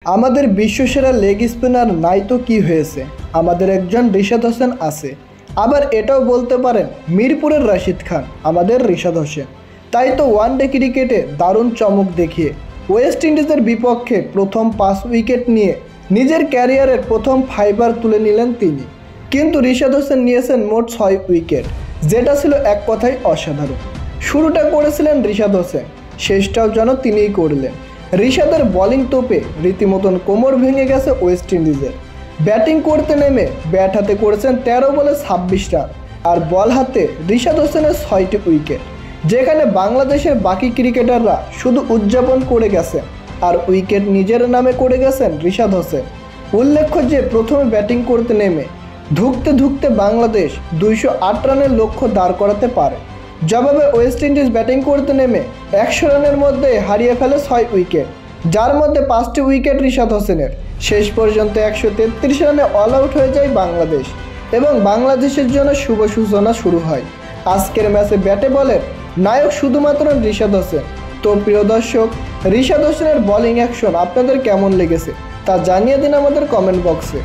আমাদের বিশ্বসেরা leg spinner নাই তো কি হয়েছে, আমাদের একজন রিশাদ হোসেন আছে। আবার এটাও বলতে পারেন মিরপুরের রাশিদ খান আমাদের রিশাদ হোসেন। তাই তো ওয়ানডে ক্রিকেটে দারুণ চমক দেখিয়ে ওয়েস্ট ইন্ডিজের বিপক্ষে প্রথম 5 উইকেট নিয়ে নিজের ক্যারিয়ারের প্রথম ফাইবার তুলে নিলেন তিনি। কিন্তু রিশাদ হোসেন নিয়েছেন মোট 6 উইকেট, যেটা ছিল এক কথায় অসাধারণ। শুরুটা করেছিলেন রিশাদ হোসেন, শেষটাও যেন তিনিই করলেন। রিশাদের বোলিং তোপে রীতিমতন কোমর ভেঙে গেছে ওয়েস্ট ইন্ডিজের। ব্যাটিং করতে নেমে ব্যাট হাতে করেছেন 13 বলে 26 রান, আর বল হাতে রিশাদ হোসেনের 6টি উইকেট, যেখানে বাংলাদেশের বাকি ক্রিকেটাররা শুধু উদযাপন করে গেছেন আর উইকেট নিজের নামে করে গেছেন রিশাদ হোসেন। উল্লেখ্য যে প্রথমে ব্যাটিং করতে নেমে ধুঁকতে বাংলাদেশ 208 রানের লক্ষ্য দাঁড় করাতে পারে। জবাবে ওয়েস্ট ইন্ডিজ ব্যাটিং করতে নেমে 100 রানের মধ্যে হারিয়ে ফেলে 6 উইকেট, যার মধ্যে 5টি উইকেট রিশাদ হোসেনের। শেষ পর্যন্ত 133 রানে অল আউট হয়ে যায় বাংলাদেশ এবং বাংলাদেশের জন্য শুভ সূচনা শুরু হয়। আজকের ম্যাচে ব্যাটে বলের নায়ক শুধুমাত্র রিশাদ হোসেন। তো প্রিয় দর্শক, রিশাদ হোসেনের বোলিং অ্যাকশন আপনাদের কেমন লেগেছে তা জানিয়ে দিন আমাদের কমেন্ট বক্সে।